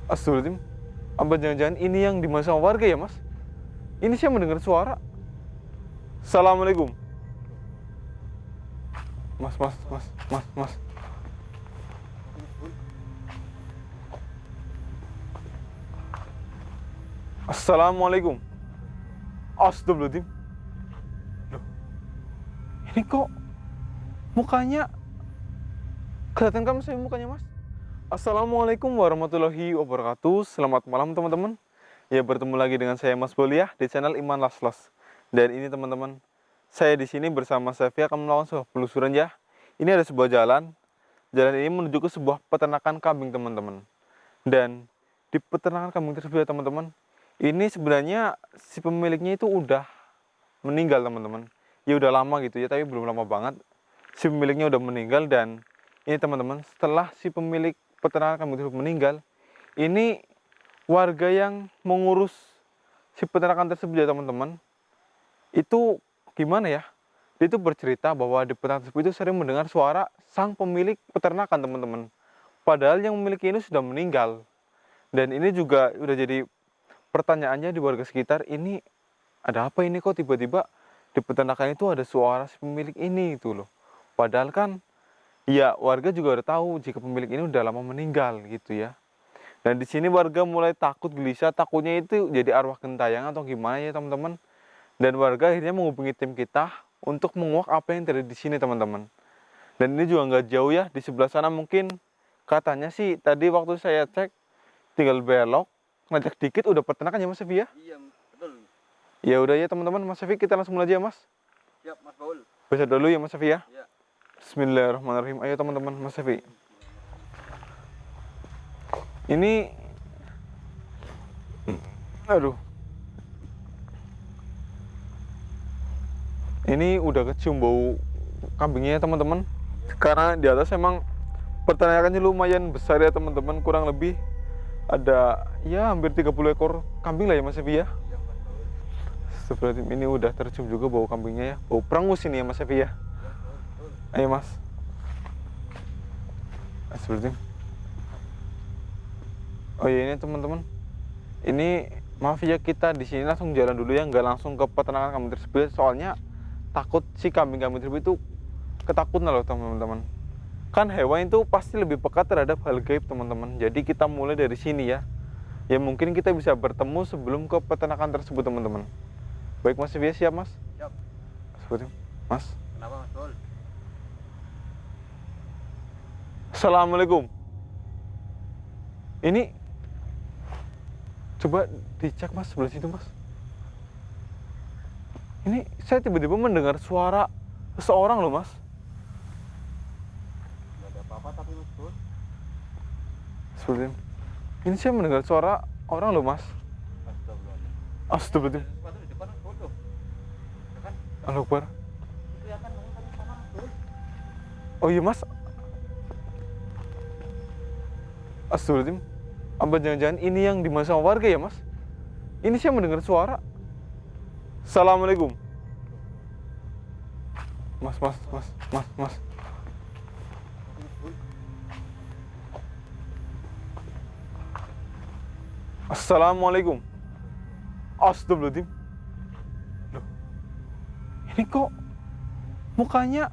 Astagfirullahaladzim. Apa jangan-jangan ini yang dimaksud sama warga ya, Mas? Ini saya mendengar suara. Assalamualaikum. Mas. Assalamualaikum. Astagfirullahaladzim. Loh, ini kok mukanya kelihatan kan saya mukanya, Mas? Assalamualaikum warahmatullahi wabarakatuh. Selamat malam teman-teman. Ya, bertemu lagi dengan saya Mas Bolia di channel Iman Laslas. Dan ini teman-teman, saya di sini bersama Sevi akan melakukan sebuah penelusuran ya. Ini ada sebuah jalan. Jalan ini menuju ke sebuah peternakan kambing teman-teman. Dan di peternakan kambing tersebut ya teman-teman, ini sebenarnya si pemiliknya itu udah meninggal teman-teman. Ya udah lama gitu ya, tapi belum lama banget. Si pemiliknya udah meninggal dan ini teman-teman, setelah si pemilik peternakan kambing tersebut meninggal, ini warga yang mengurus si peternakan tersebut ya teman-teman, itu gimana ya? Dia itu bercerita bahwa di peternakan tersebut itu sering mendengar suara sang pemilik peternakan teman-teman. Padahal yang memiliki ini sudah meninggal. Dan ini juga udah jadi pertanyaannya di warga sekitar, ini ada apa ini kok tiba-tiba di peternakan itu ada suara si pemilik ini itu loh. Padahal kan ya warga juga udah tahu jika pemilik ini udah lama meninggal gitu ya. Dan di sini warga mulai takut gelisah, takutnya itu jadi arwah gentayangan atau gimana ya teman-teman. Dan warga akhirnya menghubungi tim kita untuk menguak apa yang terjadi di sini teman-teman. Dan ini juga nggak jauh ya, di sebelah sana mungkin katanya sih tadi waktu saya cek tinggal belok, ngajak dikit udah peternakan ya Mas Sevi ya? Iya, betul. Ya udah ya teman-teman, Mas Sevi kita langsung mulai aja ya Mas. Siap, Mas Baul. Baca dulu ya Mas Sevi ya. Iya. Bismillahirrahmanirrahim. Ayo teman-teman, Mas Sevi. Ini aduh. Ini udah kecium bau kambingnya ya teman-teman. Karena di atas emang peternakannya lumayan besar ya teman-teman, kurang lebih ada ya hampir 30 ekor kambing lah ya Mas Sevi ya. Iya, Mas Baul. Seperti ini udah tercium juga bau kambingnya ya. Bau perangus ini ya Mas Sevi ya. Betul. Ayo Mas. Seperti oh iya ini teman-teman. Ini maaf ya kita di sini langsung jalan dulu ya, nggak langsung ke peternakan kambing tersebut soalnya takut si kambing-kambing tersebut itu ketakutan loh teman-teman. Kan hewan itu pasti lebih peka terhadap hal gaib teman-teman. Jadi kita mulai dari sini ya. Ya mungkin kita bisa bertemu sebelum ke peternakan tersebut teman-teman. Baik Mas Sevi siap Mas? Siap. Seperti Mas. Kenapa, Mas Baul? Assalamualaikum. Ini coba dicek Mas sebelah situ Mas. Ini saya tiba-tiba mendengar suara seseorang loh Mas. Enggak ada apa-apa tapi, Mas Baul. Seperti ini saya mendengar suara orang loh Mas. Astagfirullahaladzim. Astagfirullahaladzim. Ada sesuatu di depan, Mas Baul tuh. Ya kan? Allahu Akbar. Itu ya kan ngomong tadi sama Mas Baul. Oh iya Mas. Astagfirullahaladzim. Apa jangan-jangan ini yang dimaksud sama warga ya Mas? Ini saya mendengar suara. Assalamualaikum. Mas. Assalamualaikum. Astagfirullahaladzim. Loh, ini kok mukanya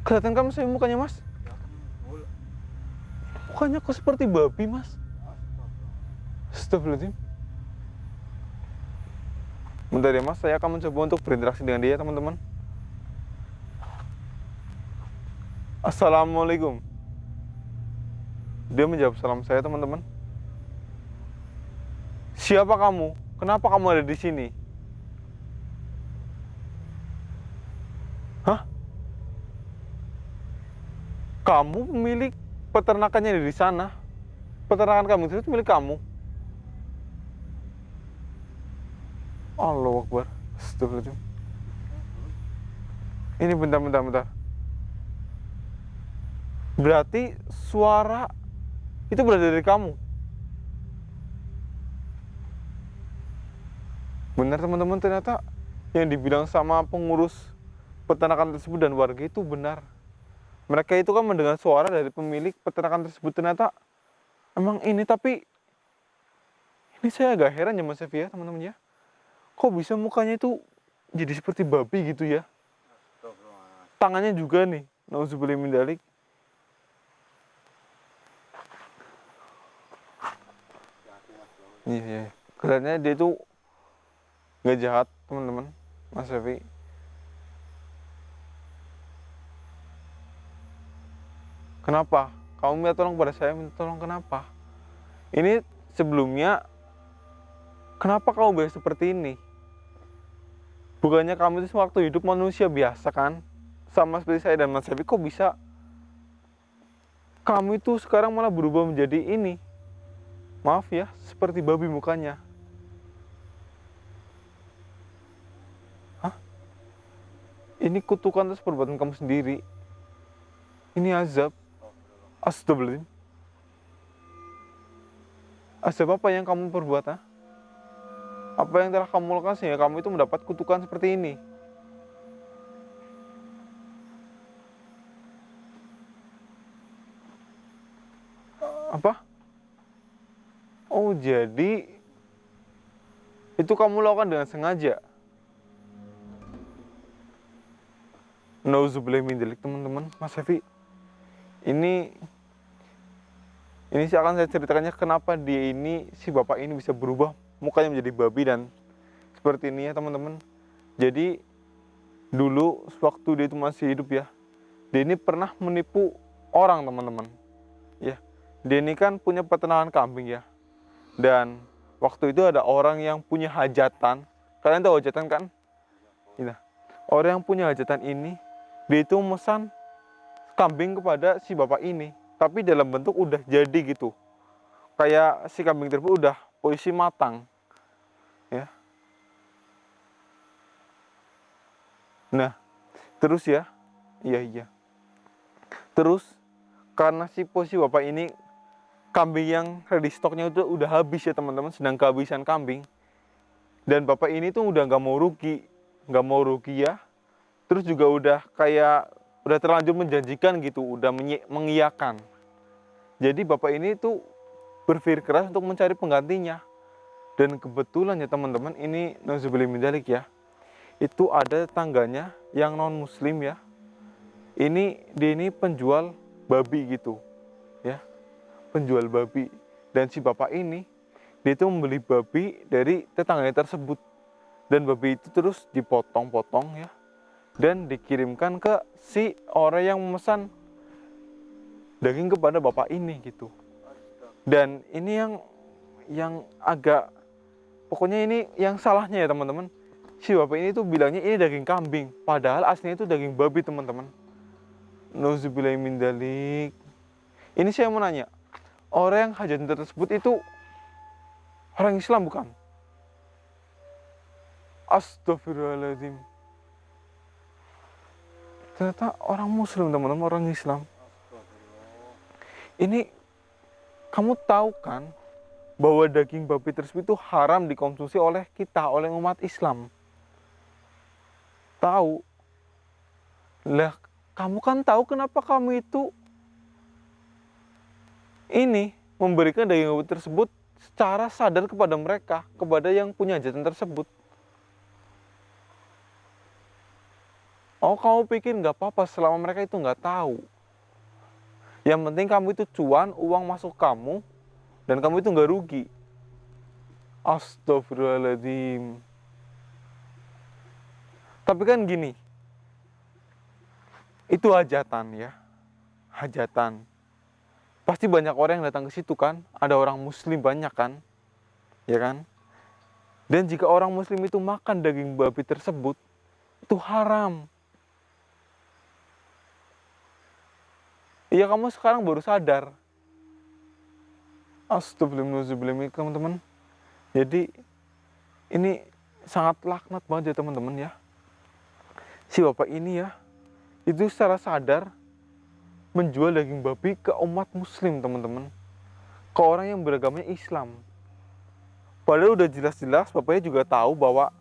kelihatan kan saya mukanya Mas? Ya kan, Mas Baul. Mukanya kok seperti babi Mas? Astagfirullah. Astagfirullahaladzim. Bentar ya Mas, saya akan mencoba untuk berinteraksi dengan dia teman-teman. Assalamualaikum. Dia menjawab salam saya teman-teman. Siapa kamu? Kenapa kamu ada di sini? Hah? Kamu pemilik peternakannya di sana? Peternakan kamu itu milik kamu? Allahu Akbar. Astagfirullahaladzim. Ini bentar. Berarti suara itu berasal dari kamu? Benar teman-teman, ternyata yang dibilang sama pengurus peternakan tersebut dan warga itu benar. Mereka itu kan mendengar suara dari pemilik peternakan tersebut, ternyata emang ini, tapi ini saya agak heran ya Mas Evi ya teman-teman ya. Kok bisa mukanya itu jadi seperti babi gitu ya? Astagfirullah. Tangannya juga nih, nauzubillah min dzalik. Hati-hati Mas Bro. Iya, iya. Kelihatannya dia tuh nggak jahat teman-teman, Mas Evi. Kenapa? Kamu minta tolong pada saya, minta tolong kenapa? Ini sebelumnya, kenapa kamu bisa seperti ini? Bukannya kamu itu waktu hidup manusia biasa kan? Sama seperti saya dan Mas Evi, kok bisa kamu itu sekarang malah berubah menjadi ini? Maaf ya, seperti babi mukanya. Hah? Ini kutukan atas perbuatan kamu sendiri. Ini azab. Astagfirullahaladzim. Azab apa yang kamu perbuat? Ha? Apa yang telah kamu lakukan sehingga kamu itu mendapat kutukan seperti ini? Apa? Oh, jadi itu kamu lakukan dengan sengaja? Nauzubillah min dzalik, teman-teman. Mas Evi, ini sih akan saya ceritakannya kenapa dia ini, si bapak ini bisa berubah mukanya menjadi babi dan seperti ini ya teman-teman. Jadi dulu waktu dia itu masih hidup ya, dia ini pernah menipu orang teman-teman ya. Dia ini kan punya peternakan kambing ya, dan waktu itu ada orang yang punya hajatan. Kalian tahu hajatan kan? Nah, orang yang punya hajatan ini, dia itu memesan kambing kepada si bapak ini, tapi dalam bentuk udah jadi gitu, kayak si kambing tersebut udah posisi matang ya. Nah terus ya, iya terus karena si posisi bapak ini, kambing yang ready stoknya itu udah habis ya teman-teman, sedang kehabisan kambing, dan bapak ini tuh udah nggak mau rugi ya. Terus juga udah kayak udah terlanjur menjanjikan gitu, udah mengiyakan. Jadi bapak ini tuh berpikir keras untuk mencari penggantinya. Dan kebetulan ya teman-teman, ini nauzubillah min dzalik ya, itu ada tetangganya yang non muslim ya. Dia ini penjual babi gitu ya, penjual babi. Dan si bapak ini, dia itu membeli babi dari tetangganya tersebut, dan babi itu terus dipotong-potong ya, dan dikirimkan ke si orang yang memesan daging kepada bapak ini gitu. Dan ini yang agak, pokoknya ini yang salahnya ya teman-teman, si bapak ini tuh bilangnya ini daging kambing, padahal aslinya itu daging babi teman-teman. Nauzubillah min dzalik. Ini saya mau nanya, orang yang hajatan tersebut itu orang Islam bukan? Astagfirullahaladzim. Ternyata orang muslim teman-teman, orang Islam. Ini kamu tahu kan bahwa daging babi tersebut itu haram dikonsumsi oleh kita, oleh umat Islam. Tahu? Lah, kamu kan tahu kenapa kamu itu ini memberikan daging babi tersebut secara sadar kepada mereka, kepada yang punya hajatan tersebut. Oh, kamu pikir nggak apa-apa selama mereka itu nggak tahu. Yang penting kamu itu cuan, uang masuk kamu, dan kamu itu nggak rugi. Astagfirullahaladzim. Tapi kan gini, itu hajatan ya, hajatan. Pasti banyak orang yang datang ke situ kan, ada orang muslim banyak kan, ya kan? Dan jika orang muslim itu makan daging babi tersebut, itu haram. Iya, kamu sekarang baru sadar. Astagfirullahaladzim teman-teman. Jadi ini sangat laknat banget ya teman-teman ya. Si bapak ini ya, itu secara sadar menjual daging babi ke umat muslim teman-teman, ke orang yang beragamanya Islam. Padahal udah jelas-jelas bapaknya juga tahu bahwa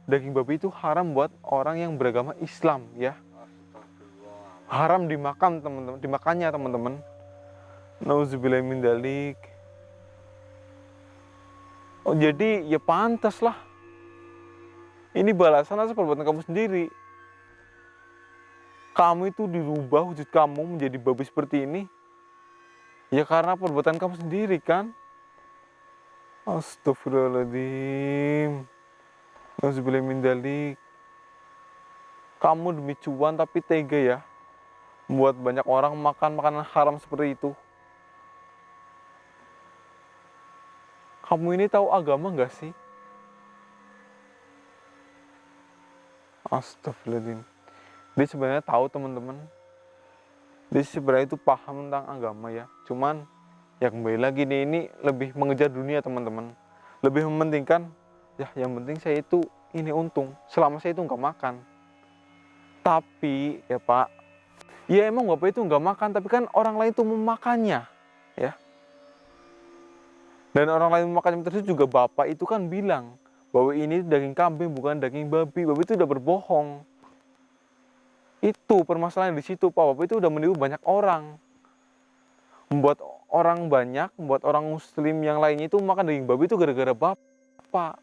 daging babi itu haram buat orang yang beragama Islam ya. Haram dimakan teman-teman, dimakannya teman-teman. Nauzubillah min dzalik. Oh, jadi ya pantas lah. Ini balasan atas perbuatan kamu sendiri. Kamu itu dirubah wujud kamu menjadi babi seperti ini. Ya karena perbuatan kamu sendiri kan. Astagfirullahaladzim. Nauzubillah min dzalik. Kamu demi cuan tapi tega ya. Membuat banyak orang makan makanan haram seperti itu. Kamu ini tahu agama nggak sih? Astagfirullahaladzim. Dia sebenarnya tahu teman-teman. Dia sebenarnya itu paham tentang agama ya. Cuman ya kembali lagi nih, ini lebih mengejar dunia teman-teman. Lebih mementingkan, ya yang penting saya itu ini untung. Selama saya itu nggak makan. Tapi ya Pak, ya emang Bapak itu nggak makan, tapi kan orang lain itu memakannya. Ya. Dan orang lain memakannya tersebut juga Bapak itu kan bilang bahwa ini daging kambing bukan daging babi. Bapak itu udah berbohong. Itu permasalahan di situ Pak. Bapak itu udah menipu banyak orang. Membuat orang banyak, membuat orang muslim yang lainnya itu makan daging babi itu gara-gara Bapak.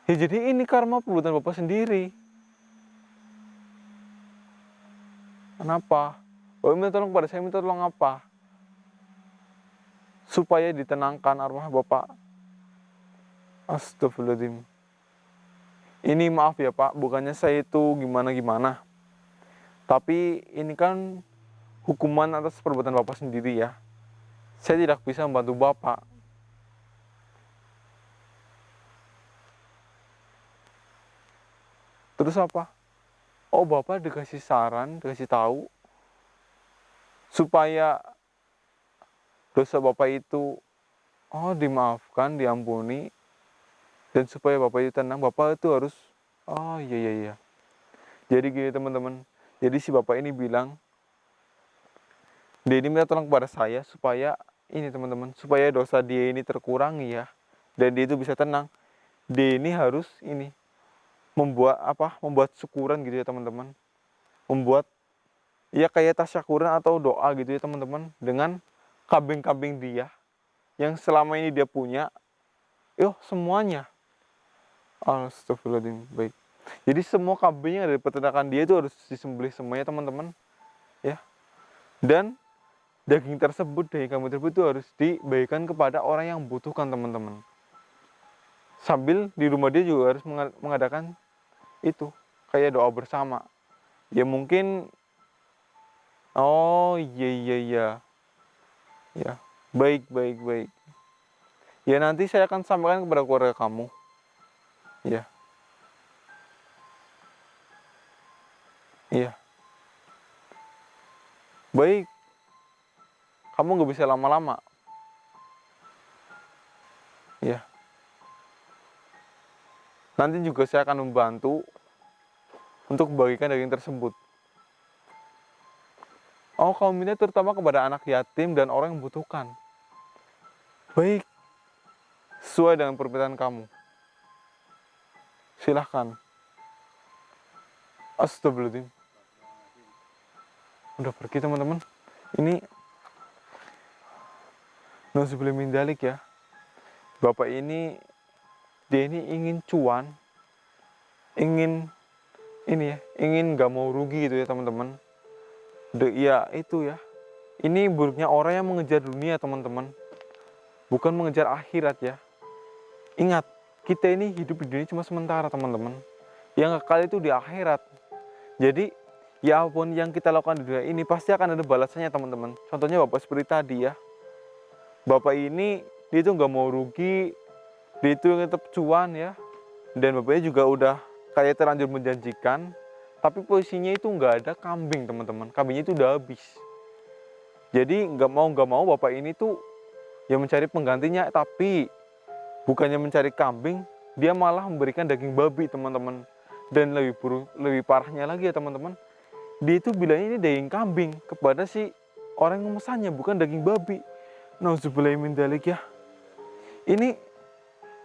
Ya jadi ini karma perbuatan Bapak sendiri. Kenapa? Bapak minta tolong kepada saya, minta tolong apa? Supaya ditenangkan arwah Bapak. Astagfirullahaladzim. Ini maaf ya Pak, bukannya saya itu gimana-gimana. Tapi ini kan hukuman atas perbuatan Bapak sendiri ya. Saya tidak bisa membantu Bapak. Terus apa? Oh Bapak dikasih saran, dikasih tahu supaya dosa Bapak itu dimaafkan, diampuni, dan supaya Bapak itu tenang, Bapak itu harus iya. Jadi gini teman-teman, jadi si Bapak ini bilang, dia ini minta tolong kepada saya supaya ini teman-teman, supaya dosa dia ini terkurangi ya, dan dia itu bisa tenang. Dia ini harus ini membuat syukuran gitu ya teman-teman, membuat ya kayak tasyakuran atau doa gitu ya teman-teman, dengan kambing-kambing dia yang selama ini dia punya, semuanya. Astagfirullahaladzim. Baik. Jadi semua kambing yang ada di peternakan dia itu harus disembelih semuanya teman-teman. Ya. Dan daging kambing tersebut itu harus dibagikan kepada orang yang membutuhkan teman-teman. Sambil di rumah dia juga harus mengadakan itu kayak doa bersama. Ya mungkin iya. Ya. Baik. Ya nanti saya akan sampaikan kepada keluarga kamu. Ya. Iya. Baik. Kamu nggak bisa lama-lama. Ya. Nanti juga saya akan membantu untuk membagikan daging tersebut. Kamu minta terutama kepada anak yatim dan orang yang membutuhkan. Baik. Sesuai dengan permintaan kamu. Silahkan. Astagfirullahaladzim. Udah pergi teman-teman. Ini nauzubillah min dzalik ya. Bapak ini dia ini ingin cuan, ingin gak mau rugi gitu ya teman-teman. Ya itu ya. Ini buruknya orang yang mengejar dunia teman-teman, bukan mengejar akhirat ya. Ingat, kita ini hidup di dunia cuma sementara teman-teman. Yang kekal itu di akhirat. Jadi ya apapun yang kita lakukan di dunia ini pasti akan ada balasannya teman-teman. Contohnya Bapak seperti tadi ya. Bapak ini dia itu nggak mau rugi, dia itu tetap cuan ya. Dan bapaknya juga udah kayak terlanjur menjanjikan, tapi posisinya itu nggak ada kambing teman-teman. Kambingnya itu udah habis. Jadi nggak mau bapak ini tuh ya mencari penggantinya, tapi bukannya mencari kambing, dia malah memberikan daging babi teman-teman. Dan lebih parahnya lagi ya teman-teman, dia itu bilangnya ini daging kambing kepada si orang yang memesannya, bukan daging babi. Nauzubillah min dzalik ya. Ini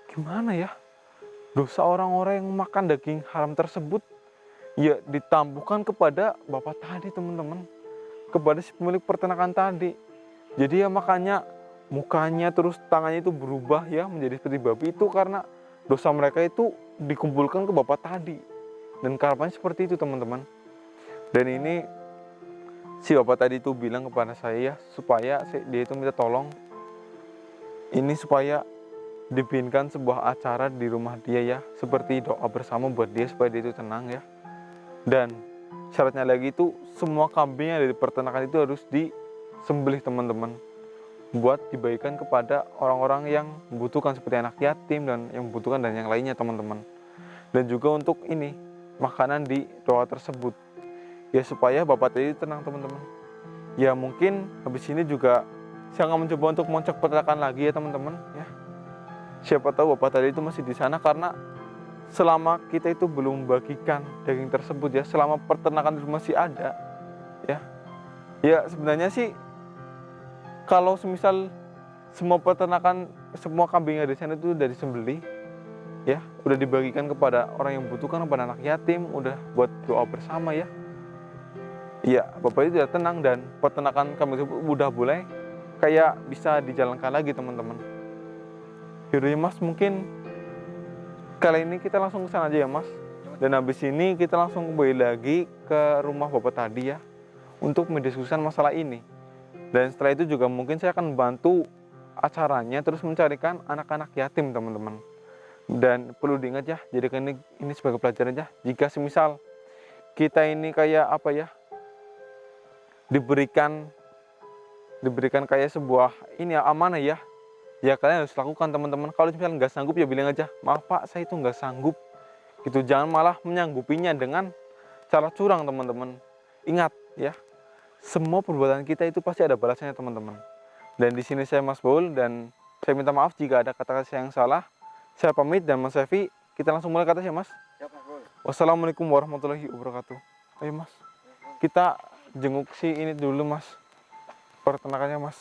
gimana ya? Dosa orang-orang yang makan daging haram tersebut ya ditampuhkan kepada bapak tadi teman-teman, kepada si pemilik peternakan tadi. Jadi ya makanya mukanya terus tangannya itu berubah ya menjadi seperti babi, itu karena dosa mereka itu dikumpulkan ke bapak tadi. Dan keharapannya seperti itu teman-teman. Dan ini si bapak tadi itu bilang kepada saya ya, supaya dia itu minta tolong ini supaya dibikinkan sebuah acara di rumah dia ya, seperti doa bersama buat dia supaya dia itu tenang ya. Dan syaratnya lagi itu semua kambing yang dari peternakan itu harus disembelih teman-teman, buat dibagikan kepada orang-orang yang membutuhkan seperti anak yatim dan yang membutuhkan dan yang lainnya teman-teman. Dan juga untuk ini makanan di doa tersebut ya, supaya bapak tadi tenang teman-teman. Ya mungkin habis ini juga saya akan mencoba untuk mengecek peternakan lagi ya teman-teman ya. Siapa tahu bapak tadi itu masih di sana, karena selama kita itu belum membagikan daging tersebut ya, selama peternakan itu masih ada ya. Ya sebenarnya sih kalau semisal semua peternakan, semua kambing yang ada di sana itu udah disembelih ya, udah dibagikan kepada orang yang membutuhkan, kepada anak yatim, udah buat doa bersama ya. Iya, bapak itu sudah tenang dan peternakan kambing itu udah boleh kayak bisa dijalankan lagi teman-teman. Yaudah ya mas, mungkin kali ini kita langsung ke sana aja ya mas. Dan habis ini kita langsung kembali lagi ke rumah bapak tadi ya, untuk mendiskusikan masalah ini. Dan setelah itu juga mungkin saya akan membantu acaranya, terus mencarikan anak-anak yatim teman-teman. Dan perlu diingat ya, jadikan ini sebagai pelajaran ya. Jika semisal kita ini kayak apa ya, diberikan kayak sebuah ini ya, amanah ya, ya kalian harus lakukan teman-teman. Kalau misalnya nggak sanggup ya bilang aja, maaf pak saya itu nggak sanggup gitu. Jangan malah menyanggupinya dengan cara curang teman-teman. Ingat ya, semua perbuatan kita itu pasti ada balasannya teman-teman. Dan di sini saya Mas Baul, dan saya minta maaf jika ada kata-kata saya yang salah. Saya pamit, dan Mas Sefi, kita langsung mulai kata ya Mas. Siap, Mas Bul. Wassalamualaikum warahmatullahi wabarakatuh. Ayo Mas, kita jenguk si ini dulu Mas, peternakannya Mas.